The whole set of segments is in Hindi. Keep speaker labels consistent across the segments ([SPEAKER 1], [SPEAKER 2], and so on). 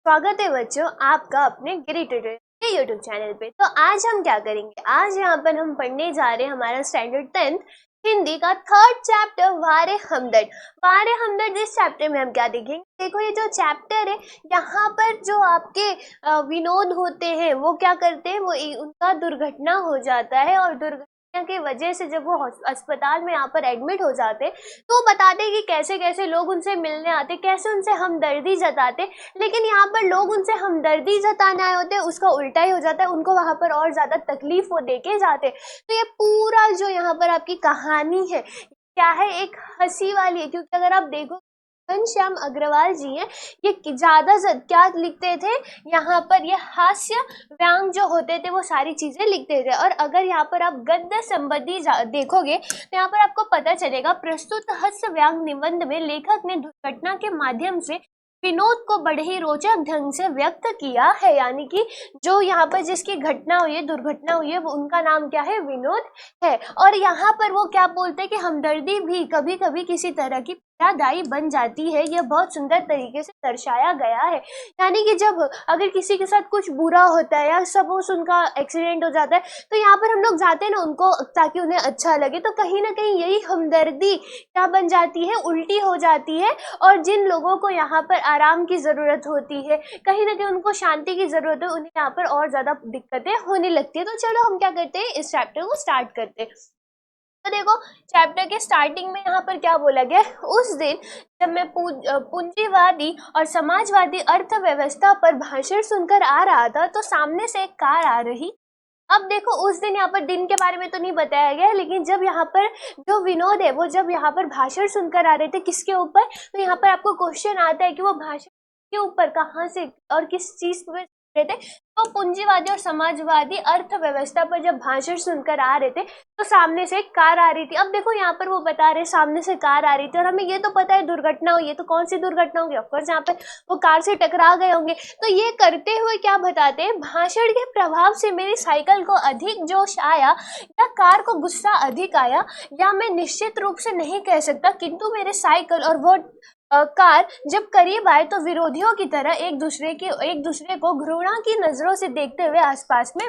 [SPEAKER 1] स्वागत है बच्चों आपका अपने गिरी ट्यूटोरियल के यूट्यूब चैनल पे। तो आज हम क्या करेंगे, आज यहाँ पर हम पढ़ने जा रहे हैं हमारा स्टैंडर्ड 10th हिंदी का थर्ड चैप्टर वारे हमदर्द। वारे हमदर्द इस चैप्टर में हम क्या देखेंगे, देखो ये जो चैप्टर है यहाँ पर जो आपके विनोद होते हैं वो क्या करते हैं, वो उनका दुर्घटना हो जाता है और दुर्घटना की वजह से जब वो अस्पताल में यहाँ पर एडमिट हो जाते तो वो बताते कि कैसे कैसे लोग उनसे मिलने आते, कैसे उनसे हमदर्दी जताते। लेकिन यहाँ पर लोग उनसे हमदर्दी जताने आए होते हैं, उसका उल्टा ही हो जाता है, उनको वहां पर और ज्यादा तकलीफ वो देके जाते। तो ये पूरा जो यहाँ पर आपकी कहानी है क्या है, एक हंसी वाली है, क्योंकि अगर आप देखो घनश्याम अग्रवाल जी हैं, ये ज्यादा क्या लिखते थे, यहाँ पर ये हास्य व्यंग जो होते थे वो सारी चीजें लिखते थे। और अगर यहाँ पर आप गद्य संबंधी देखोगे तो यहाँ पर आपको पता चलेगा, प्रस्तुत हास्य व्यंग निबंध में लेखक ने दुर्घटना के माध्यम से विनोद को बड़े ही रोचक ढंग से व्यक्त किया है। यानी कि जो यहाँ पर जिसकी घटना हुई है, दुर्घटना हुई है, वो उनका नाम क्या है, विनोद है। और यहाँ पर वो क्या बोलते हैं कि हमदर्दी भी कभी कभी किसी तरह की पीड़ादायी बन जाती है। यह बहुत सुंदर तरीके से दर्शाया गया है। यानी कि जब अगर किसी के साथ कुछ बुरा होता है या सपोज उनका एक्सीडेंट हो जाता है तो यहाँ पर हम लोग जाते हैं ना उनको, ताकि उन्हें अच्छा लगे। तो कहीं ना कहीं यही हमदर्दी क्या बन जाती है, उल्टी हो जाती है। और जिन लोगों को यहाँ पर आराम की जरूरत होती है, कहीं ना कहीं उनको शांति की जरूरत है, उन्हें यहाँ पर और ज्यादा दिक्कतें होने लगती है। तो चलो हम क्या करते हैं, इस चैप्टर को स्टार्ट करते हैं। तो देखो चैप्टर के स्टार्टिंग में यहाँ पर क्या बोला गया, उस दिन जब मैं पूंजीवादी और समाजवादी अर्थव्यवस्था पर भाषण सुनकर आ रहा था तो सामने से एक कार आ रही। अब देखो उस दिन यहाँ पर दिन के बारे में तो नहीं बताया गया है, लेकिन जब यहाँ पर जो विनोद है वो जब यहाँ पर भाषण सुनकर आ रहे थे किसके ऊपर, तो यहाँ पर आपको क्वेश्चन आता है कि वो भाषण के ऊपर कहाँ से और किस चीज पे रहे थे। तो पूंजीवादी और समाजवादी अर्थव्यवस्था पर जब भाषण सुनकर आ रहे थे तो सामने से एक कार आ रही थी। अब देखो यहाँ पर वो बता रहे सामने से कार आ रही थी और हमें ये तो पता है दुर्घटना हुई है। तो कौन सी दुर्घटना होगी, ऑफकोर्स यहाँ पे वो कार से टकरा गए होंगे। तो ये करते हुए क्या बताते हैं, भाषण के प्रभाव से मेरी साइकिल को अधिक जोश आया या कार को गुस्सा अधिक आया, या मैं निश्चित रूप से नहीं कह सकता, किंतु मेरे साइकिल और वो कार जब करीब आए तो विरोधियों की तरह एक दूसरे को घृणा की नजरों से देखते हुए आसपास में।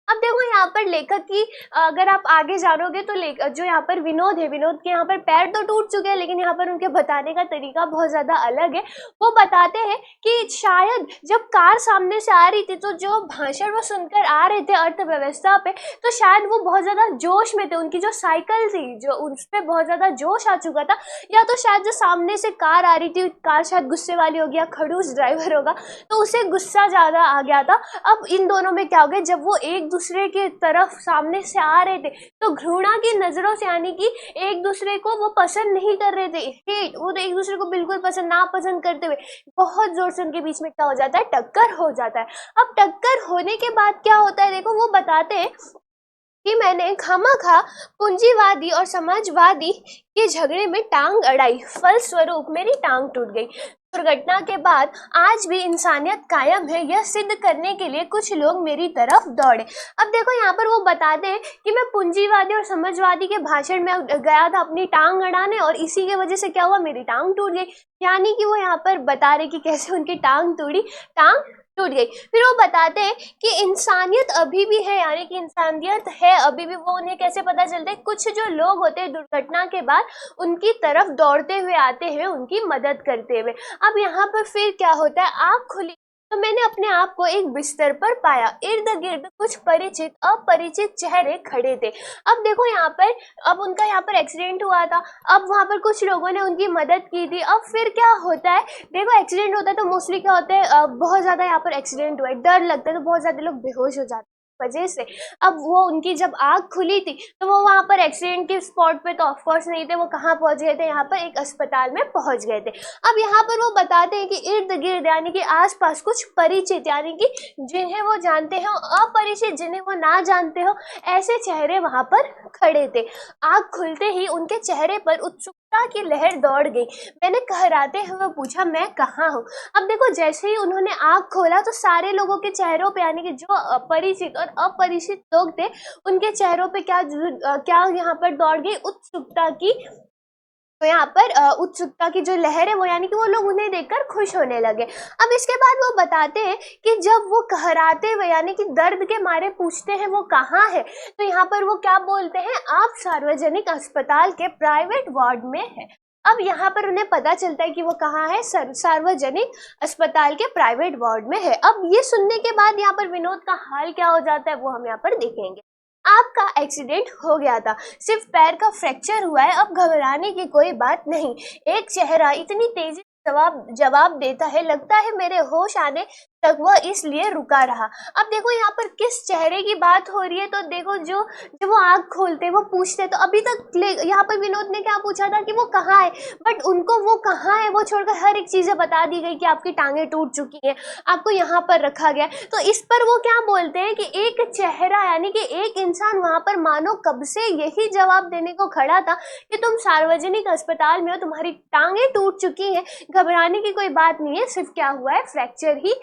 [SPEAKER 1] अब देखो यहाँ पर लेखक की अगर आप आगे जानोगे तो जो यहाँ पर विनोद है, विनोद के यहाँ पर पैर तो टूट चुके हैं, लेकिन यहाँ पर उनके बताने का तरीका बहुत ज्यादा अलग है। वो बताते हैं कि शायद जब कार सामने से आ रही थी तो जो भाषण वो सुनकर आ रहे थे अर्थव्यवस्था पे, तो शायद वो बहुत ज्यादा जोश में थे। उनकी जो साइकिल थी जो उस पर बहुत ज्यादा जोश आ चुका था, या तो शायद जो सामने से कार आ रही थी, कार शायद गुस्से वाली होगी या खड़ूस ड्राइवर होगा, तो उसे गुस्सा ज्यादा आ गया था। अब इन दोनों में क्या हो गया, जब वो एक दूसरे के तरफ सामने से आ रहे थे तो घृणा की नजरों से, यानी कि एक दूसरे को वो पसंद नहीं कर रहे थे, हेट, वो तो एक दूसरे को बिल्कुल पसंद ना पसंद करते हुए बहुत जोर से उनके बीच में क्या हो जाता है, टक्कर हो जाता है। अब टक्कर होने के बाद क्या होता है, देखो वो बताते हैं कि मैंने खामखा पूंजीवादी और समाजवादी के झगड़े में टांग अड़ाई, फलस्वरूप मेरी टांग टूट गई। दुर्घटना के बाद आज भी इंसानियत कायम है, यह सिद्ध करने के लिए कुछ लोग मेरी तरफ दौड़े। अब देखो यहाँ पर वो बताते हैं कि मैं पूंजीवादी और समाजवादी के भाषण में गया था अपनी टांग अड़ाने, और इसी के वजह से क्या हुआ, मेरी टांग टूट गई। यानी कि वो यहाँ पर बता रहे कि कैसे उनकी टांग टूट गई। फिर वो बताते हैं कि इंसानियत अभी भी है, यानी कि इंसानियत है अभी भी। वो उन्हें कैसे पता चलता है, कुछ जो लोग होते हैं दुर्घटना के बाद उनकी तरफ दौड़ते हुए आते हैं उनकी मदद करते हुए। अब यहाँ पर फिर क्या होता है, आँख खुली तो मैंने अपने आप को एक बिस्तर पर पाया, इर्द गिर्द कुछ परिचित अपरिचित चेहरे खड़े थे। अब देखो यहाँ पर, अब उनका यहाँ पर एक्सीडेंट हुआ था, अब वहां पर कुछ लोगों ने उनकी मदद की थी। अब फिर क्या होता है, देखो एक्सीडेंट होता है तो मोस्टली क्या होता है, बहुत ज्यादा यहाँ पर एक्सीडेंट हुआ है, डर लगता है तो बहुत ज्यादा लोग बेहोश हो जाते हैं वजह से। अब वो उनकी जब आँख खुली थी तो वो वहां पर एक्सीडेंट के स्पॉट पे तो ऑफकोर्स नहीं थे, वो कहाँ पहुंच गए थे, यहाँ पर एक अस्पताल में पहुंच गए थे। अब यहाँ पर वो बताते हैं कि इर्द गिर्द यानी कि आसपास कुछ परिचित, यानी कि जिन्हें वो जानते हो, अपरिचित जिन्हें वो ना जानते हो, ऐसे चेहरे वहां पर खड़े थे। आँख खुलते ही उनके चेहरे पर उत्सुकता की लहर दौड़ गई। मैंने कहराते हुए पूछा, मैं कहाँ हूँ। अब देखो जैसे ही उन्होंने आँख खोला तो सारे लोगों के चेहरों पे, यानी कि जो परिचित और अपरिचित लोग थे उनके चेहरों पे क्या यहाँ पर दौड़ गई, उत्सुकता की तो यहाँ पर उत्सुकता की जो लहर है वो यानी कि वो लोग उन्हें देखकर खुश होने लगे। अब इसके बाद वो बताते हैं कि जब वो कहराते हुए यानी कि दर्द के मारे पूछते हैं वो कहाँ है, तो यहाँ पर वो क्या बोलते हैं, आप सार्वजनिक अस्पताल के प्राइवेट वार्ड में है। अब यहाँ पर उन्हें पता चलता है कि वो कहाँ है, सार्वजनिक अस्पताल के प्राइवेट वार्ड में है। अब ये सुनने के बाद यहाँ पर विनोद का हाल क्या हो जाता है वो हम यहाँ पर देखेंगे। आपका एक्सीडेंट हो गया था, सिर्फ पैर का फ्रैक्चर हुआ है, अब घबराने की कोई बात नहीं। एक चेहरा इतनी तेजी जवाब देता है, लगता है मेरे होश आने तक वह इसलिए रुका रहा। अब देखो यहाँ पर किस चेहरे की बात हो रही है, तो देखो जो जब वो आँख खोलते वो पूछते, तो अभी तक यहाँ पर विनोद ने क्या पूछा था कि वो कहाँ है, बट उनको वो कहाँ है वो छोड़कर हर एक चीजें बता दी गई कि आपकी टांगे टूट चुकी हैं, आपको यहाँ पर रखा गया। तो इस पर वो क्या बोलते हैं कि एक चेहरा यानी कि एक इंसान वहां पर मानो कब से यही जवाब देने को खड़ा था कि तुम सार्वजनिक अस्पताल में हो, तुम्हारी टांगे टूट चुकी हैं, घबराने की कोई बात नहीं है, सिर्फ क्या हुआ है, फ्रैक्चर ही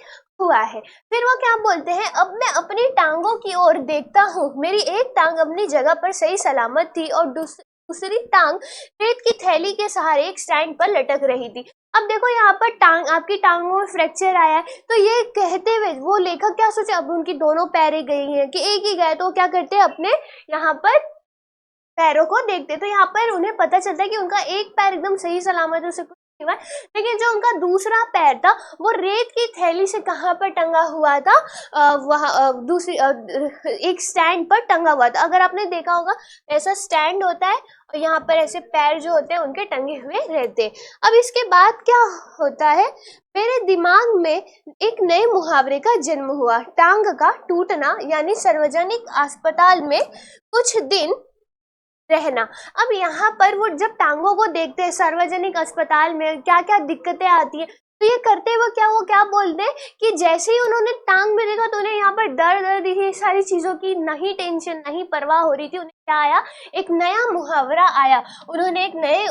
[SPEAKER 1] हुआ है। फिर वो क्या बोलते हैं, अब मैं अपनी टांगों की ओर देखता हूँ, मेरी एक टांग अपनी जगह पर सही सलामत थी और दूसरी टांग रेत की थैली के सहारे एक स्टैंड पर लटक रही थी। अब देखो यहाँ पर आपकी टांगों में फ्रैक्चर आया है, तो ये कहते हुए वो लेखक क्या सोचे, अब उनकी दोनों पैरें गई हैं कि एक ही गए, तो क्या करते हैं अपने यहाँ पर पैरों को देखते, तो यहाँ पर उन्हें पता चलता है कि उनका एक पैर एकदम सही सलामत है, उसे कुछ नहीं हुआ, लेकिन जो उनका दूसरा पैर था वो रेत की थैली से कहाँ पर टंगा हुआ था, वहाँ दूसरी एक स्टैंड पर टंगा हुआ था। अगर आपने देखा होगा ऐसा स्टैंड होता है और यहाँ पर ऐसे पैर जो होते हैं उनके टंगे हुए रहते हैं। अब इसके बाद क्या होता है, मेरे दिमाग में एक नए मुहावरे का जन्म हुआ, टांग का टूटना यानी सार्वजनिक अस्पताल में कुछ दिन रहना। अब यहाँ पर वो जब टांगों को देखते हैं सार्वजनिक अस्पताल में क्या क्या दिक्कतें आती है, तो ये करते हुए वो क्या बोलते हैं कि जैसे ही उन्होंने टांग में देखा तो उन्हें यहाँ पर दर्द ये सारी चीजों की नहीं टेंशन नहीं परवाह हो रही थी, उन्हें क्या आया, एक नया मुहावरा आया, उन्होंने एक नए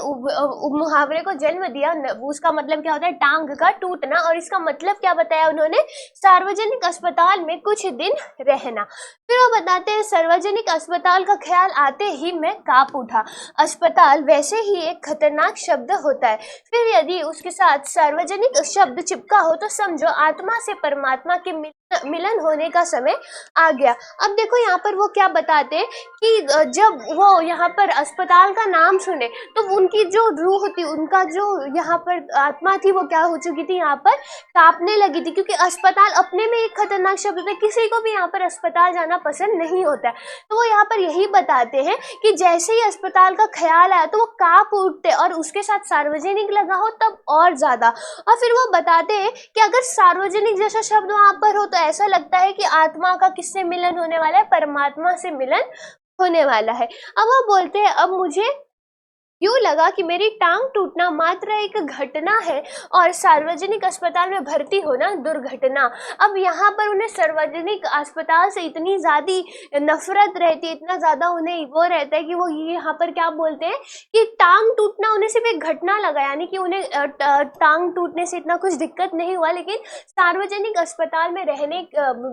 [SPEAKER 1] मुहावरे को जन्म दिया। उसका मतलब क्या होता है, टांग का टूटना, और इसका मतलब क्या बताया उन्होंने, सार्वजनिक अस्पताल में कुछ दिन रहना। फिर वो बताते हैं, सार्वजनिक अस्पताल का ख्याल आते ही मैं कांप उठा। अस्पताल वैसे ही एक खतरनाक शब्द होता है, फिर यदि उसके साथ सार्वजनिक शब्द चिपका हो तो समझो आत्मा से परमात्मा के मिलन होने का समय आ गया। अब देखो यहाँ पर वो क्या बताते हैं कि जब वो यहाँ पर अस्पताल का नाम सुने तो उनकी जो रूह थी, उनका जो यहाँ पर आत्मा थी, वो क्या हो चुकी थी, यहाँ पर कांपने लगी थी, क्योंकि अस्पताल अपने में एक खतरनाक शब्द होता है, किसी को भी यहाँ पर अस्पताल जाना पसंद नहीं होता है। तो वो यहाँ पर यही बताते हैं कि जैसे ही अस्पताल का ख्याल आया तो वो कांप उठते, और उसके साथ सार्वजनिक लगा हो तब और ज्यादा। और फिर वो बताते हैं कि अगर सार्वजनिक जैसा शब्द वहां पर हो तो ऐसा लगता है कि आत्मा का किससे मिलन होने वाला है, परमात्मा से मिलन होने वाला है। अब वो बोलते हैं, अब मुझे यूं लगा कि मेरी टांग टूटना मात्र एक घटना है और सार्वजनिक अस्पताल में भर्ती होना दुर्घटना। अब यहाँ पर उन्हें सार्वजनिक अस्पताल से इतनी ज्यादा नफरत रहती है, इतना ज्यादा उन्हें वो रहता है कि वो यहाँ पर क्या बोलते हैं कि टांग टूटना उन्हें सिर्फ एक घटना लगा, यानी कि उन्हें टांग टूटने से इतना कुछ दिक्कत नहीं हुआ, लेकिन सार्वजनिक अस्पताल में रहने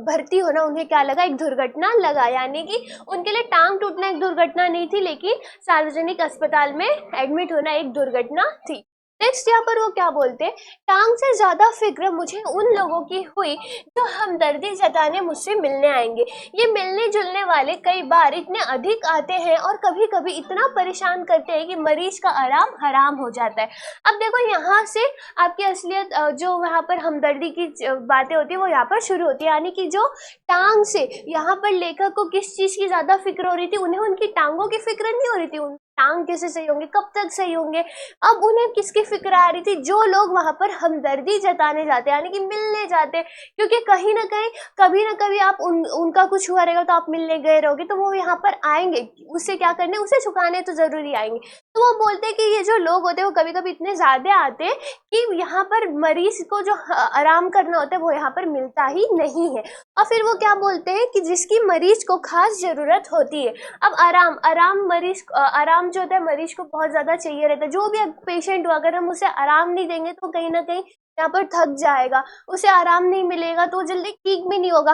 [SPEAKER 1] भर्ती होना उन्हें क्या लगा, एक दुर्घटना लगा। यानी कि उनके लिए टांग टूटना एक दुर्घटना नहीं थी, लेकिन सार्वजनिक अस्पताल में एडमिट होना एक दुर्घटना थी। नेक्स्ट यहाँ पर वो क्या बोलते हैं, टांग से ज्यादा फिक्र मुझे उन लोगों की हुई जो हमदर्दी जताने मुझसे मिलने आएंगे। ये मिलने जुलने वाले कई बार इतने अधिक आते हैं और कभी कभी इतना परेशान करते हैं कि मरीज का आराम हराम हो जाता है। अब देखो यहाँ से आपकी असलियत जो वहाँ पर हमदर्दी की बातें होती है वो यहाँ पर शुरू होती है, यानी कि जो टांग से यहाँ पर लेखक को किस चीज की ज्यादा फिक्र हो रही थी, उन्हें उनकी टांगों की फिक्र नहीं हो रही थी, टांग कैसे सही होंगे, कब तक सही होंगे। अब उन्हें किसकी फिक्र आ रही थी, जो लोग वहां पर हमदर्दी जताने जाते हैं, यानी कि मिलने जाते हैं, क्योंकि कहीं ना कहीं कभी ना कभी आप उनका कुछ हुआ रहेगा तो आप मिलने गए रहोगे, तो वो यहाँ पर आएंगे, उससे क्या करने, उसे छुपाने तो जरूरी आएंगे। तो वो बोलते हैं कि ये जो लोग होते हैं वो कभी कभी इतने ज्यादा आते हैं कि यहाँ पर मरीज को जो आराम करना होता है वो यहाँ पर मिलता ही नहीं है। और फिर वो क्या बोलते हैं कि जिसकी मरीज को खास जरूरत होती है, अब आराम मरीज आराम जो होता है मरीज को बहुत ज्यादा चाहिए रहता है। जो भी पेशेंट हो, अगर हम उसे आराम नहीं देंगे तो कहीं ना कहीं यहाँ पर थक जाएगा, उसे आराम नहीं मिलेगा तो जल्दी ठीक भी नहीं होगा।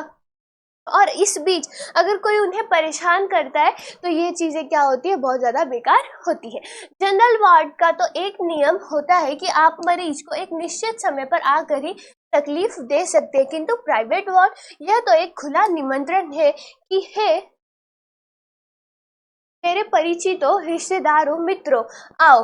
[SPEAKER 1] और इस बीच अगर कोई उन्हें परेशान करता है तो ये चीज़ें क्या होती है, बहुत ज़्यादा बेकार होती है। जनरल वार्ड का तो एक नियम होता है कि आप मरीज को एक निश्चित समय पर आकर ही तकलीफ दे सकते हैं, किंतु प्राइवेट वार्ड यह तो एक खुला निमंत्रण है कि हे मेरे परिचितों, रिश्तेदारों, मित्रों, आओ,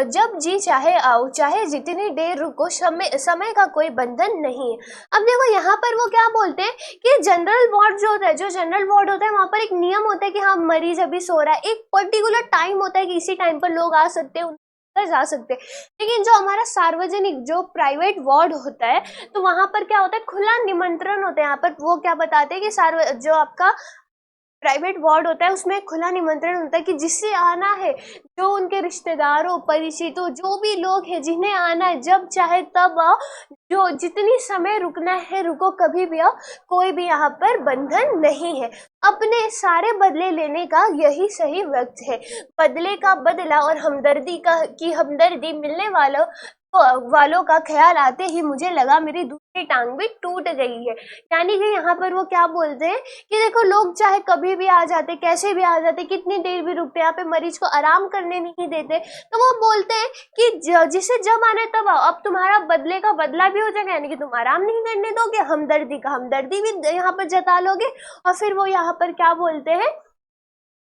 [SPEAKER 1] जब जी चाहे आओ, चाहे जितनी देर रुको, समय का कोई बंधन नहीं है। अब देखो यहाँ पर वो क्या बोलते हैं कि जनरल वार्ड जो होता है, वहाँ पर एक नियम होता है कि हाँ मरीज अभी सो रहा है, एक पर्टिकुलर टाइम होता है कि इसी टाइम पर लोग आ सकते हैं, जा सकते हैं। लेकिन जो हमारा सार्वजनिक जो प्राइवेट वार्ड होता है, तो वहां पर क्या होता है, खुला निमंत्रण होता है। यहाँ पर वो क्या बताते हैं कि जो आपका प्राइवेट वार्ड होता है उसमें खुला निमंत्रण होता है कि जिससे आना है, जो उनके रिश्तेदारों, परिचितों, जो भी लोग हैं जिन्हें आना है, जब चाहे तब आओ, जो जितनी समय रुकना है रुको, कभी भी आओ, कोई भी यहाँ पर बंधन नहीं है। अपने सारे बदले लेने का यही सही वक्त है। बदले का बदला और हमदर्दी मिलने वालों का ख्याल आते ही मुझे लगा मेरी दूसरी टांग भी टूट गई है। यानी कि यहाँ पर वो क्या बोलते हैं कि देखो, लोग चाहे कभी भी आ जाते, कैसे भी आ जाते, कितनी देर भी रुकते, यहाँ पे मरीज को आराम करने नहीं देते, तो वो बोलते हैं कि जिसे जब आना है तब आओ। अब तुम्हारा बदले का बदला भी हो जाएगा, यानी कि तुम आराम नहीं करने दोगे, हमदर्दी का हमदर्दी भी यहाँ पर जता लोगे। और फिर वो यहाँ पर क्या बोलते हैं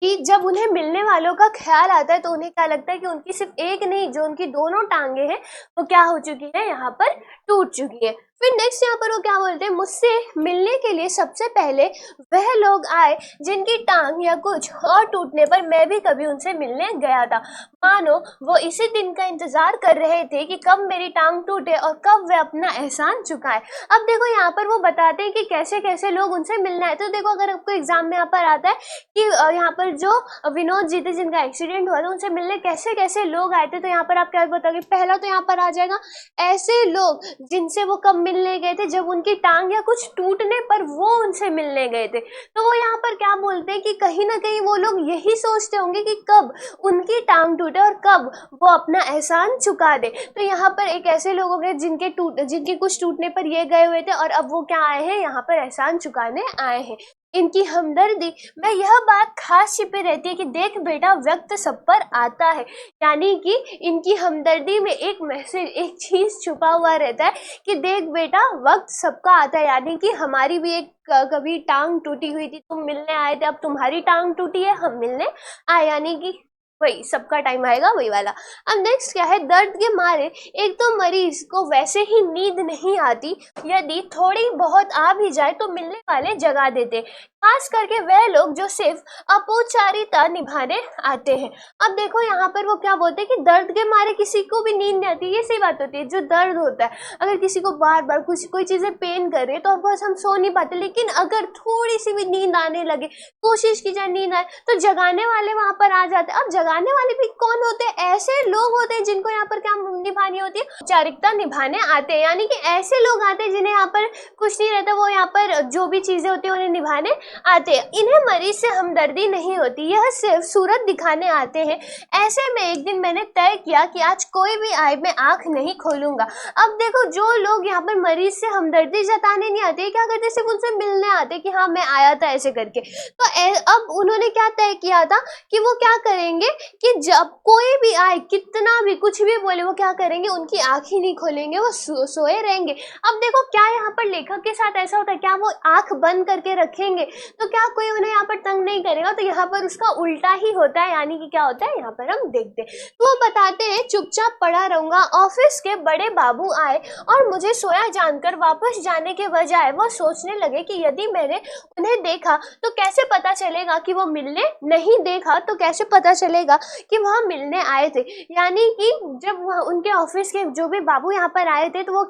[SPEAKER 1] कि जब उन्हें मिलने वालों का ख्याल आता है तो उन्हें क्या लगता है कि उनकी सिर्फ एक नहीं, जो उनकी दोनों टांगे हैं वो क्या हो चुकी है, यहाँ पर टूट चुकी है। फिर नेक्स्ट यहाँ पर वो क्या बोलते हैं, मुझसे मिलने के लिए सबसे पहले वह लोग आए जिनकी टांग या कुछ और टूटने पर मैं भी कभी उनसे मिलने गया था। मानो वो इसी दिन का इंतजार कर रहे थे कि कब मेरी टांग टूटे और कब वे अपना एहसान चुकाए। अब देखो यहाँ पर वो बताते हैं कि कैसे कैसे लोग उनसे मिलना है। तो देखो, अगर आपको एग्जाम में यहाँ पर आता है कि यहाँ पर जो विनोद जी थे जिनका एक्सीडेंट हुआ था, उनसे मिलने कैसे कैसे लोग आए थे, तो यहाँ पर आप क्या बताओगे, पहला तो यहाँ पर आ जाएगा ऐसे लोग जिनसे वो कब मिलने गए थे, जब उनकी टांग या कुछ टूटने पर वो उनसे मिलने गए थे। तो वो यहाँ पर क्या बोलते हैं कि कहीं ना कहीं वो लोग यही सोचते होंगे कि कब उनकी टांग टूटे और कब वो अपना एहसान चुका दे। तो यहाँ पर एक ऐसे लोग हो गए जिनके कुछ टूटने पर ये गए हुए थे और अब वो क्या आए हैं, यहाँ पर एहसान चुकाने आए हैं। इनकी हमदर्दी में यह बात खास छिपी रहती है कि देख बेटा, वक्त सब पर आता है। यानी कि इनकी हमदर्दी में एक मैसेज, एक चीज छुपा हुआ रहता है कि देख बेटा, वक्त सबका आता है। यानी कि हमारी भी एक कभी टांग टूटी हुई थी, तुम मिलने आए थे, अब तुम्हारी टांग टूटी है, हम मिलने आए। यानी कि वही सबका टाइम आएगा, वही वाला। अब नेक्स्ट क्या है, दर्द के मारे एक तो मरीज को वैसे ही नींद नहीं आती, यदि थोड़ी बहुत आ भी जाए तो मिलने वाले जगा देते, खास करके वह लोग जो सिर्फ अपौपचारिकता निभाने आते हैं। अब देखो यहाँ पर वो क्या बोलते हैं कि दर्द के मारे किसी को भी नींद नहीं आती, ये सही बात होती है। जो दर्द होता है, अगर किसी को बार बार कोई चीजें पेन कर रही है तो ऑफकोर्स हम सो नहीं पाते, लेकिन अगर थोड़ी सी भी नींद आने लगे, कोशिश की जाए नींद आए, तो जगाने वाले वहां पर आ जाते हैं। अब जगाने वाले भी कौन होते हैं, ऐसे लोग होते हैं जिनको यहाँ पर क्या निभानी होती है, औपचारिकता निभाने आते हैं। यानी कि ऐसे लोग आते हैं जिन्हें यहाँ पर कुछ नहीं रहता, वो यहाँ पर जो भी चीजें होती है उन्हें निभाने आते हैं। इन्हें मरीज से हमदर्दी नहीं होती, यह सिर्फ सूरत दिखाने आते हैं। ऐसे में एक दिन मैंने तय किया कि आज कोई भी आए, मैं आंख नहीं खोलूंगा। अब देखो, जो लोग यहाँ पर मरीज से हमदर्दी जताने नहीं आते, क्या करते, सिर्फ उनसे मिलने आते कि हाँ मैं आया था ऐसे करके। तो अब उन्होंने क्या तय किया था कि वो क्या करेंगे कि जब कोई भी आए, कितना भी कुछ भी बोले, वो क्या करेंगे, उनकी आंख ही नहीं खोलेंगे, वो सोए रहेंगे। अब देखो, क्या यहाँ पर लेखक के साथ ऐसा होता है, क्या वो आंख बंद करके रखेंगे तो क्या कोई उन्हें यहाँ पर तंग नहीं करेगा, तो यहाँ पर उसका उल्टा ही होता है। यानी कि क्या होता है, यहाँ पर हम देखते हैं तो वो बताते हैं, चुपचाप पड़ा रहूंगा। ऑफिस के बड़े बाबू आए और मुझे सोया जानकर वापस जाने के बजाय वो सोचने लगे कि यदि मैंने उन्हें देखा तो कैसे पता चलेगा कि वो मिलने नहीं देखा तो कैसे पता चलेगा कि वह मिलने आए थे। यानी कि जब उनके ऑफिस के जो भी बाबू यहाँ पर आए थे तो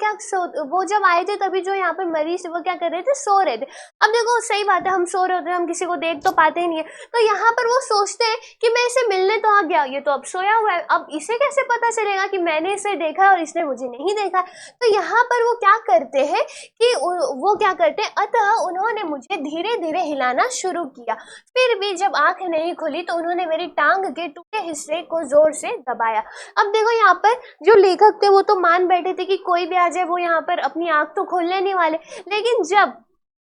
[SPEAKER 1] वो जब आए थे तभी जो यहाँ पर मरीज वो क्या कर रहे थे, सो रहे थे। अब देखो, सही बात है, हम सो रहे होते हैं, हम किसी को देख तो पाते ही नहीं है, तो यहाँ पर वो सोचते हैं कि मैं इसे मिलने तो आ गया, ये तो अब सोया हुआ है, अब इसे कैसे पता चलेगा कि मैंने इसे देखा और इसने मुझे नहीं देखा। तो यहाँ पर वो क्या करते हैं कि वो क्या करते हैं, अतः उन्होंने मुझे धीरे धीरे हिलाना शुरू किया। फिर भी जब आंख नहीं खुली तो उन्होंने मेरी टांग के टूटे हिस्से को जोर से दबाया। अब देखो, यहाँ पर जो लेखक थे वो तो मान बैठे थे कि कोई भी आ जाए वो यहाँ पर अपनी आंख तो खोलने नहीं वाले, लेकिन जब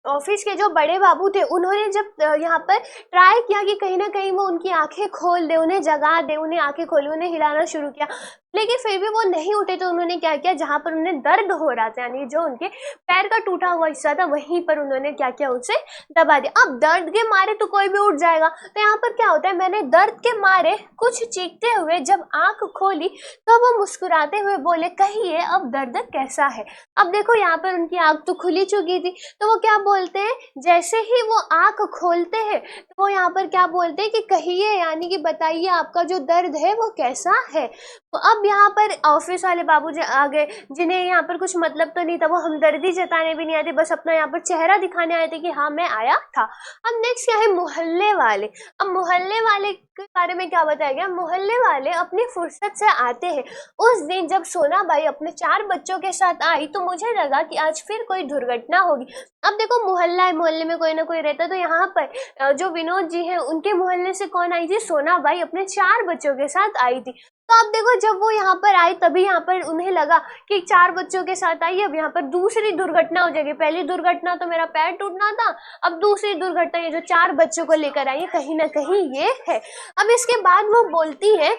[SPEAKER 1] ऑफिस के जो बड़े बाबू थे उन्होंने जब यहाँ पर ट्राई किया कि कहीं ना कहीं वो उनकी आंखें खोल दे, उन्हें जगा दे, उन्हें आंखें खोली, उन्हें हिलाना शुरू किया, लेकिन फिर भी वो नहीं उठे। तो उन्होंने क्या किया, जहाँ पर उन्हें दर्द हो रहा था यानी जो उनके पैर का टूटा हुआ हिस्सा था वहीं पर उन्होंने क्या किया, उसे दबा दिया। अब दर्द के मारे तो कोई भी उठ जाएगा, तो यहाँ पर क्या होता है, मैंने दर्द के मारे कुछ चीखते हुए जब आंख खोली तो वो मुस्कुराते हुए बोले, कहिए अब दर्द कैसा है। अब देखो यहाँ पर उनकी आंख तो खुली चुकी थी, तो वो क्या बोलते हैं, जैसे ही वो आंख खोलते हैं तो वो यहाँ पर क्या बोलते हैं कि कहिए, यानी कि बताइए आपका जो दर्द है वो कैसा है। तो अब यहाँ पर ऑफिस वाले बाबू आ गए, जिन्हें यहाँ पर कुछ मतलब तो नहीं था, वो हमदर्दी जताने भी नहीं आते, बस अपना यहाँ पर चेहरा दिखाने आए थे कि हाँ मैं आया था। अब नेक्स्ट क्या है, मोहल्ले वाले। अब मोहल्ले वाले के बारे में क्या बताया गया, मोहल्ले वाले अपनी फुर्सत से आते हैं। उस दिन जब सोनाबाई अपने 4 बच्चों के साथ आई तो मुझे लगा कि आज फिर कोई दुर्घटना होगी। अब देखो मोहल्ला है, मोहल्ले में कोई ना कोई रहता, तो यहाँ पर जो विनोद जी हैं उनके मोहल्ले से कौन आई थी, सोनाबाई अपने 4 बच्चों के साथ आई थी। तो अब देखो जब वो यहाँ पर आई तभी यहाँ पर उन्हें लगा कि 4 बच्चों के साथ आई, अब यहाँ पर दूसरी दुर्घटना हो जाएगी। पहली दुर्घटना तो मेरा पैर टूटना था, अब दूसरी दुर्घटना ये जो 4 बच्चों को लेकर आई है कहीं ना कहीं ये है। अब इसके बाद वो बोलती है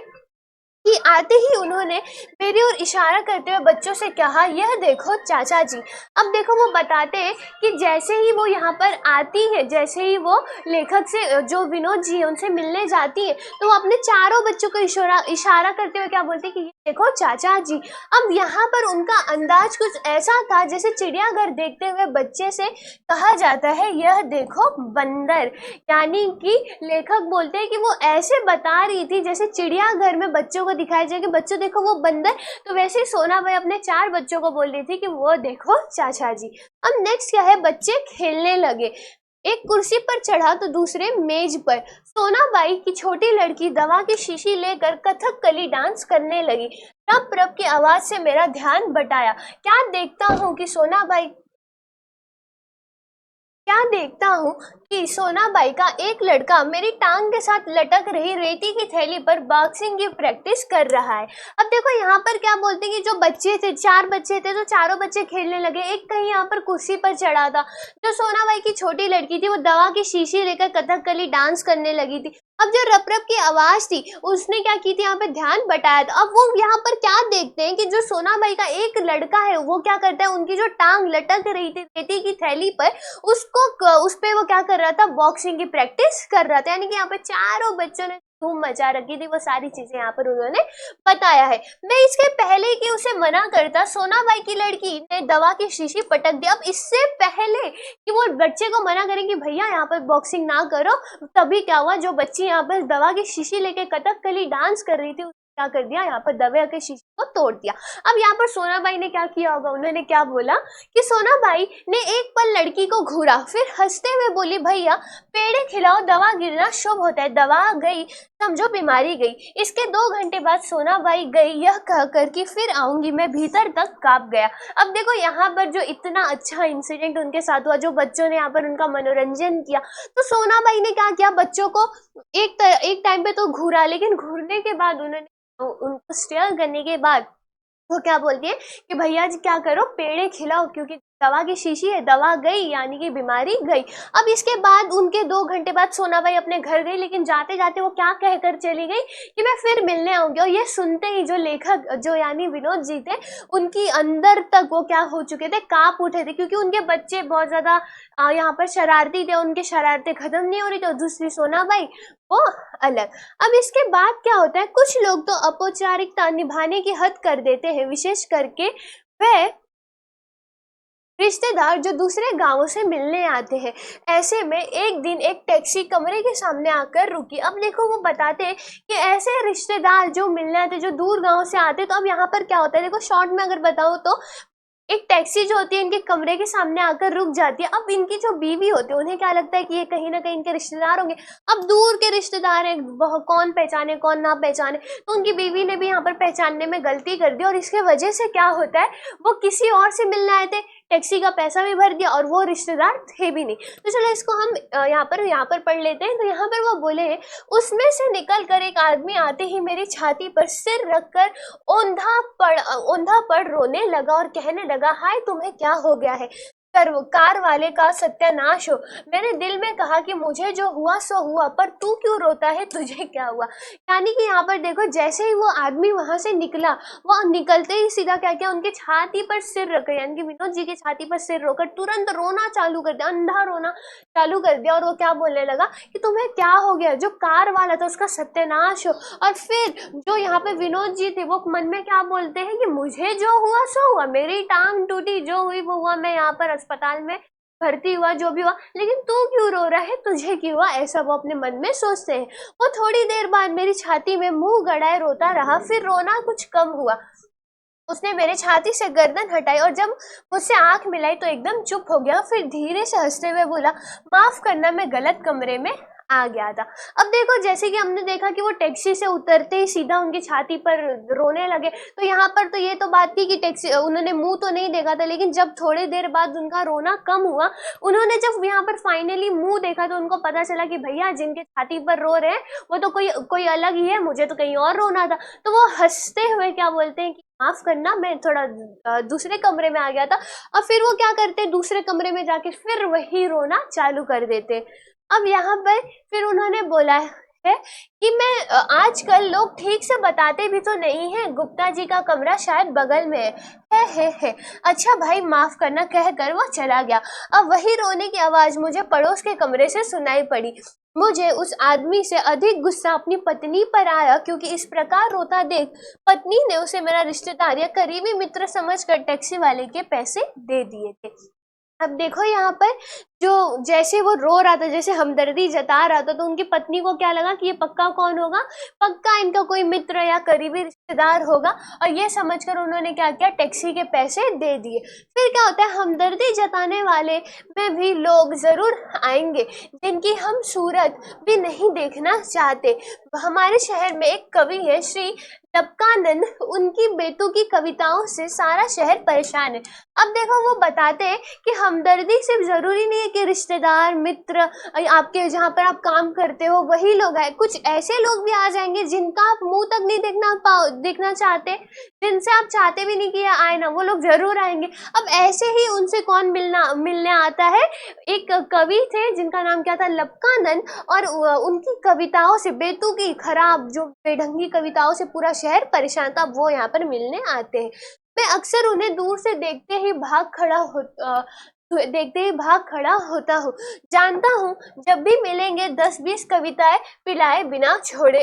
[SPEAKER 1] कि आते ही उन्होंने मेरी ओर इशारा करते हुए बच्चों से कहा, यह देखो चाचा जी। अब देखो वो बताते हैं कि जैसे ही वो यहाँ पर आती है, जैसे ही वो लेखक से जो विनोद जी है उनसे मिलने जाती है, तो वो अपने चारों बच्चों को इशारा करते हुए क्या बोलती है कि ये देखो चाचा जी। अब यहाँ पर उनका अंदाज कुछ ऐसा था जैसे चिड़ियाघर देखते हुए बच्चे से कहा जाता है, यह देखो बंदर, यानी कि लेखक बोलते हैं कि वो ऐसे बता रही थी जैसे चिड़ियाघर में बच्चों को दिखाया जाए कि बच्चों देखो वो बंदर। तो वैसे ही सोनाबाई अपने 4 बच्चों को बोल रही थी कि वो देखो चाचा जी। अब नेक्स्ट क्या है, बच्चे खेलने लगे, एक कुर्सी पर चढ़ा तो दूसरे मेज पर। सोनाबाई की छोटी लड़की दवा की शीशी लेकर कथकली डांस करने लगी। रप रप की आवाज से मेरा ध्यान बटाया। क्या देखता हूँ कि सोनाबाई का एक लड़का मेरी टांग के साथ लटक रही रेती की थैली पर बॉक्सिंग की प्रैक्टिस कर रहा है। अब देखो यहाँ पर क्या बोलते हैं कि जो बच्चे थे, 4 बच्चे थे, तो चारों बच्चे खेलने लगे। एक कहीं यहाँ पर कुर्सी पर चढ़ा था, जो सोनाबाई की छोटी लड़की थी वो दवा की शीशी लेकर कथकली डांस करने लगी थी। अब जो रप रप की आवाज थी उसने क्या की थी, यहाँ पे ध्यान बटाया था। अब वो यहाँ पर क्या देखते हैं कि जो सोनाबाई का एक लड़का है वो क्या करता है, उनकी जो टांग लटक रही थी रेती की थैली पर, उस पे वो क्या कर रहा था, बॉक्सिंग की प्रैक्टिस कर रहा था। यानी कि यहाँ पे चारों बच्चों ने धूम मचा रखी थी, वो सारी चीजें यहाँ पर उन्होंने बताया है। मैं इसके पहले कि उसे मना करता, सोनाबाई की लड़की ने दवा की शीशी पटक दी। अब इससे पहले कि वो बच्चे को मना करें कि भैया यहाँ पर बॉक्सिंग ना करो, तभी क्या हुआ, जो बच्ची यहाँ पर दवा की शीशी लेके कथकली डांस कर रही थी क्या कर दिया, यहाँ पर दवा के शीशे को तोड़ दिया। अब यहाँ पर सोनाबाई ने क्या किया होगा, उन्होंने क्या बोला कि सोनाबाई ने एक पल लड़की को घूरा, फिर हंसते हुए बोली, भैया पेड़े खिलाओ, दवा गिरना शुभ होता है, दवा गई समझो बीमारी गई। इसके 2 घंटे बाद सोनाबाई गई, यह कहकर कि फिर आऊंगी, मैं भीतर तक कांप गया। अब देखो यहाँ पर जो इतना अच्छा इंसिडेंट उनके साथ हुआ, जो बच्चों ने यहाँ पर उनका मनोरंजन किया, तो सोनाबाई ने क्या किया, बच्चों को एक टाइम पे तो घूरा, लेकिन घूरने के बाद उन्होंने उनको स्टेयर करने के बाद वो क्या बोलती है कि भैया जी क्या करो, पेड़े खिलाओ, क्योंकि दवा की शीशी है, दवा गई यानी कि बीमारी गई। अब इसके बाद उनके 2 घंटे बाद सोनाबाई अपने घर गई, लेकिन जाते जाते वो क्या कहकर चली गई कि मैं फिर मिलने आऊंगी। और ये सुनते ही जो लेखक जो यानी विनोद जी थे, उनकी अंदर तक वो क्या हो चुके थे, कांप उठे थे, क्योंकि उनके बच्चे बहुत ज्यादा यहाँ पर शरारती थे, उनके शरारतें खत्म नहीं हो रही थी, और दूसरी सोनाबाई वो अलग। अब इसके बाद क्या होता है, कुछ लोग तो औपचारिकता निभाने की हद कर देते हैं, विशेष करके वह रिश्तेदार जो दूसरे गांवों से मिलने आते हैं। ऐसे में एक दिन एक टैक्सी कमरे के सामने आकर रुकी। अब देखो वो बताते हैं कि ऐसे रिश्तेदार जो मिलने आते, जो दूर गांव से आते, तो अब यहाँ पर क्या होता है, देखो शॉर्ट में अगर बताऊं तो एक टैक्सी जो होती है इनके कमरे के सामने आकर रुक जाती है। अब इनकी जो बीवी होती है उन्हें क्या लगता है कि ये कहीं ना कहीं इनके रिश्तेदार होंगे। अब दूर के रिश्तेदार हैं, कौन पहचाने कौन ना पहचाने, तो उनकी बीवी ने भी यहाँ पर पहचानने में गलती कर दी, और इसके वजह से क्या होता है, वो किसी और से मिलने आए थे, टैक्सी का पैसा भी भर दिया, और वो रिश्तेदार थे भी नहीं। तो चलो इसको हम यहाँ पर पढ़ लेते हैं। तो यहाँ पर वो बोले हैं, उसमें से निकल कर एक आदमी आते ही मेरी छाती पर सिर रखकर औंधा पड़ रोने लगा और कहने लगा, हाय तुम्हें क्या हो गया है, कार वाले का सत्यानाश हो। मैंने दिल में कहा कि मुझे जो हुआ सो हुआ, पर तू क्यों रोता है, तुझे क्या हुआ। यानी कि यहाँ पर देखो, जैसे ही वो आदमी वहां से निकला, वो निकलते ही सीधा क्या किया, उनके छाती पर सिर रख, यानी कि विनोद जी की छाती पर सिर रखकर तुरंत रोना चालू कर दिया, अंधा रोना चालू कर दिया। और वो क्या बोलने लगा कि तुम्हें क्या हो गया, जो कार वाला था उसका सत्यानाश हो। और फिर जो यहाँ पे विनोद जी थे, वो मन में क्या बोलते हैं कि मुझे जो हुआ सो हुआ, मेरी टांग टूटी, जो हुई वो हुआ, मैं यहाँ पर अस्पताल में भर्ती हुआ, जो भी हुआ, लेकिन तू क्यों रो रहा है, तुझे क्यों हुआ, ऐसा वो अपने मन में सोचते हैं। वो थोड़ी देर बाद मेरी छाती में मुंह गड़ाए रोता रहा, फिर रोना कुछ कम हुआ। उसने मेरे छाती से गर्दन हटाई और जब मुझसे आंख मिलाई तो एकदम चुप हो गया। फिर धीरे से हंसते हुए बोला, माफ करना, मैं गलत कमरे में आ गया था। अब देखो, जैसे कि हमने देखा कि वो टैक्सी से उतरते ही सीधा उनकी छाती पर रोने लगे, तो यहाँ पर तो ये तो बात थी कि टैक्सी, उन्होंने मुंह तो नहीं देखा था, लेकिन जब थोड़ी देर बाद उनका रोना कम हुआ, उन्होंने जब यहाँ पर फाइनली मुंह देखा तो उनको पता चला कि भैया जिनके छाती पर रो रहे हैं वो तो कोई अलग ही है, मुझे तो कहीं और रोना था। तो वो हंसते हुए क्या बोलते हैं कि माफ करना, मैं थोड़ा दूसरे कमरे में आ गया था। और फिर वो क्या करते, दूसरे कमरे में जाके फिर वही रोना चालू कर देते। अब यहाँ पर फिर उन्होंने बोला है कि मैं आजकल लोग ठीक से बताते भी तो नहीं है, गुप्ता जी का कमरा शायद बगल में है। अच्छा भाई माफ करना, कहकर वो चला गया। अब वही रोने की आवाज मुझे पड़ोस के कमरे से सुनाई पड़ी। मुझे उस आदमी से अधिक गुस्सा अपनी पत्नी पर आया, क्योंकि इस प्रकार रोता देख पत्नी ने उसे मेरा रिश्तेदार या करीबी मित्र समझकर टैक्सी वाले के पैसे दे दिए थे। अब देखो यहाँ पर जो जैसे वो रो रहा था, जैसे हमदर्दी जता रहा था, तो उनकी पत्नी को क्या लगा कि ये पक्का कौन होगा, पक्का इनका कोई मित्र या करीबी रिश्तेदार होगा। और ये समझकर उन्होंने क्या किया, टैक्सी के पैसे दे दिए। फिर क्या होता है, हमदर्दी जताने वाले में भी लोग जरूर आएंगे जिनकी हम सूरत भी नहीं देखना चाहते। हमारे शहर में एक कवि है श्री लपकानंद, उनकी बेतुकी कविताओं से सारा शहर परेशान है। अब देखो, वो बताते हैं कि हमदर्दी सिर्फ जरूरी नहीं है कि रिश्तेदार मित्र आपके जहाँ पर आप काम करते हो वही लोग आए, कुछ ऐसे लोग भी आ जाएंगे जिनका आप मुंह तक नहीं देखना चाहते, जिनसे आप चाहते भी नहीं कि आए ना, वो लोग जरूर आएंगे। अब ऐसे ही उनसे कौन मिलने आता है, एक कवि थे जिनका नाम क्या था, लपकानंद, और उनकी कविताओं से, बेतुकी खराब जो बेढंगी कविताओं से पूरा शहर परेशान था, वो यहाँ पर मिलने आते हैं। मैं अक्सर उन्हें दूर से देखते ही भाग खड़ा होता हूँ। जानता हूँ जब भी मिलेंगे 10-20 कविताएं पिलाए बिना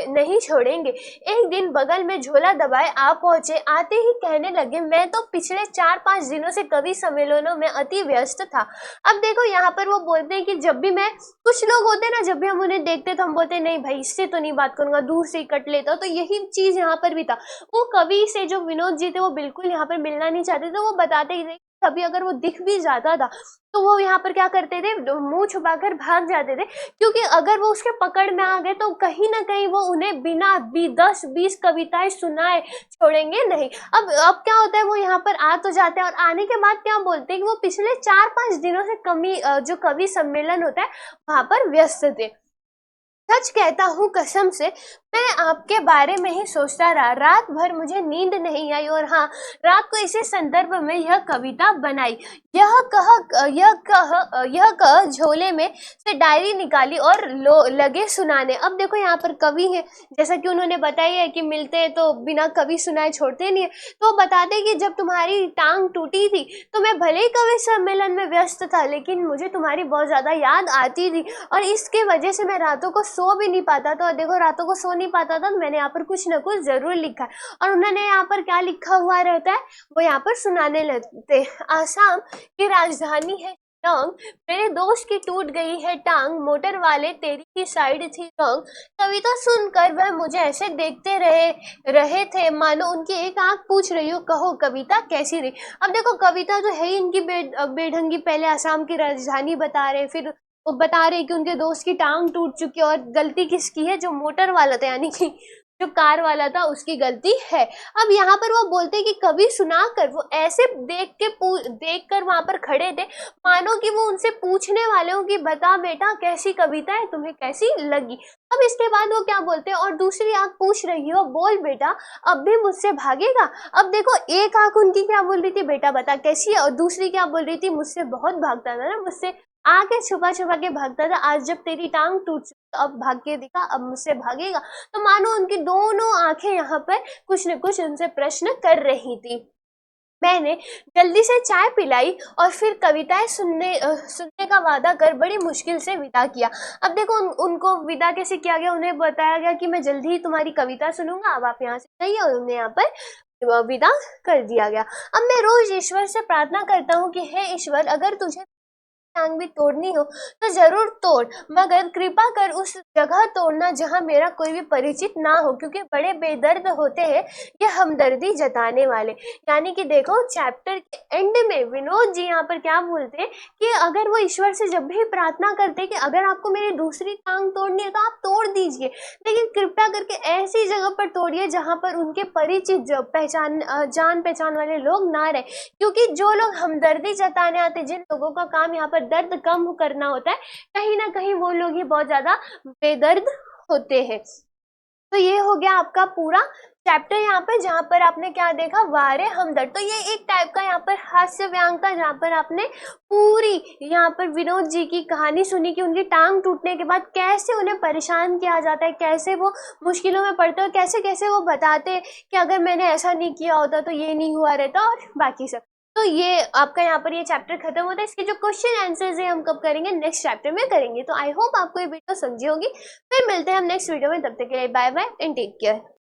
[SPEAKER 1] नहीं छोड़ेंगे। एक दिन बगल में झोला दबाए आ पहुंचे, आते ही कहने लगे, मैं तो पिछले 4-5 दिनों से कवि सम्मेलनों में अति व्यस्त था। अब देखो, यहाँ पर वो बोलते हैं कि जब भी मैं, कुछ लोग होते हैं ना, जब भी हम उन्हें देखते तो हम बोलते नहीं भाई इससे तो नहीं बात करूंगा, दूर से ही कट लेता। तो यही चीज यहाँ पर भी था। वो कवि से जो विनोद जी थे वो बिल्कुल यहाँ पर मिलना नहीं चाहते थे। वो बताते ही थे कभी अगर वो दिख भी जाता था तो वो यहाँ पर क्या करते थे, मुंह छुपाकर भाग जाते थे, क्योंकि अगर वो उसके पकड़ में आ गए तो कहीं ना कहीं वो उन्हें बिना 10-20 कविताएं सुनाए छोड़ेंगे नहीं। अब क्या होता है, वो यहाँ पर आ तो जाते हैं और आने के बाद क्या बोलते हैं कि वो पिछले 4-5 दिनों से जो कवि सम्मेलन होता है वहां पर व्यस्त थे। सच कहता हूँ कसम से, मैं आपके बारे में ही सोचता रहा, रात भर मुझे नींद नहीं आई। और हाँ, रात को इसी संदर्भ में यह कविता बनाई। यह कह झोले में से डायरी निकाली और लगे सुनाने। अब देखो, यहाँ पर कवि है, जैसा कि उन्होंने बताया है कि मिलते हैं तो बिना कवि सुनाए छोड़ते नहीं है। तो बताते कि जब तुम्हारी टांग टूटी थी तो मैं भले ही कवि सम्मेलन में व्यस्त था, लेकिन मुझे तुम्हारी बहुत ज्यादा याद आती थी और इसके वजह से मैं रातों को सो भी नहीं पाता था। और देखो, रातों को सो नहीं पाता था तो मैंने यहाँ पर कुछ न कुछ जरूर लिखा है। और उन्होंने यहाँ पर क्या लिखा हुआ रहता है वो यहाँ पर सुनाने लगते। आसाम की राजधानी है शिलोंग, मेरे दोस्त की टूट गई है टांग, मोटर वाले तेरी ही साइड थी रॉन्ग। कविता सुनकर वह मुझे ऐसे देखते रहे थे मानो उनकी एक आंख पूछ रही हो, कहो कविता कैसी रही। अब देखो, कविता तो है ही इनकी बेढंगी। पहले आसाम की राजधानी बता रहे, फिर वो बता रहे कि उनके दोस्त की टांग टूट चुकी है और गलती किसकी है, जो मोटर वाला था, यानी कि जो कार वाला था उसकी गलती है। अब यहाँ पर वो बोलते हैं कि कवि सुनाकर, वो ऐसे देख कर वहां पर खड़े थे मानो कि वो उनसे पूछने वाले हो कि बता बेटा कैसी कविता है, तुम्हें कैसी लगी। अब इसके बाद वो क्या बोलते हैं, और दूसरी आंख पूछ रही हो, बोल बेटा अब भी मुझसे भागेगा। अब देखो एक आंख उनकी क्या बोल रही थी, बेटा बता कैसी है, और दूसरी क्या बोल रही थी, मुझसे बहुत भागता था ना, मुझसे आके छुपा छुपा के भागता था, आज जब तेरी टांग टूट चुकी अब भाग के दिखा, अब मुझसे भागेगा। तो मानो उनकी दोनों आंखें यहाँ पर कुछ न कुछ उनसे प्रश्न कर रही थी। मैंने जल्दी से चाय पिलाई और फिर कविताएं सुनने का वादा कर बड़ी मुश्किल से विदा किया। अब देखो उनको विदा कैसे किया गया, उन्हें बताया गया कि मैं जल्दी ही तुम्हारी कविता सुनूंगा, अब आप यहाँ से जाइए, और उन्हें यहाँ पर विदा कर दिया गया। अब मैं रोज ईश्वर से प्रार्थना करता हूँ कि हे ईश्वर, अगर तुझे टांग भी तोड़नी हो तो जरूर तोड़, मगर कृपा कर उस जगह तोड़ना जहां मेरा कोई भी परिचित ना हो, क्योंकि बड़े बेदर्द होते हैं ये हमदर्दी जताने वाले। यानी कि देखो चैप्टर के एंड में विनोद जी यहाँ पर क्या बोलते हैं कि अगर वो ईश्वर से जब भी प्रार्थना करते कि अगर आपको मेरी दूसरी टांग तोड़नी है तो आप तोड़ दीजिए, लेकिन कृपया करके ऐसी जगह पर तोड़िए जहाँ पर उनके परिचित जान पहचान वाले लोग ना रहे, क्योंकि जो लोग हमदर्दी जताने आते, जिन लोगों का काम यहाँ पर दर्द कम करना होता है, कहीं ना कहीं वो लोग ही बहुत ज्यादा बेदर्द होते हैं। तो ये हो गया आपका पूरा चैप्टर यहाँ पर, जहाँ पर आपने क्या देखा, वारे हमदर्द। तो ये एक टाइप का यहाँ पर हास्य व्यंग था, जहाँ पर आपने पूरी यहाँ पर विनोद जी की कहानी सुनी कि उनकी टांग टूटने के बाद कैसे उन्हें परेशान किया जाता है, कैसे वो मुश्किलों में पड़ते हैं, कैसे कैसे वो बताते हैं कि अगर मैंने ऐसा नहीं किया होता तो ये नहीं हुआ रहता, और बाकी सब। तो ये आपका यहाँ पर ये चैप्टर खत्म होता है। इसके जो क्वेश्चन आंसर्स है हम कब करेंगे, नेक्स्ट चैप्टर में करेंगे। तो आई होप आपको ये वीडियो समझी होगी। फिर मिलते हैं हम नेक्स्ट वीडियो में, तब तक के लिए bye bye and take care.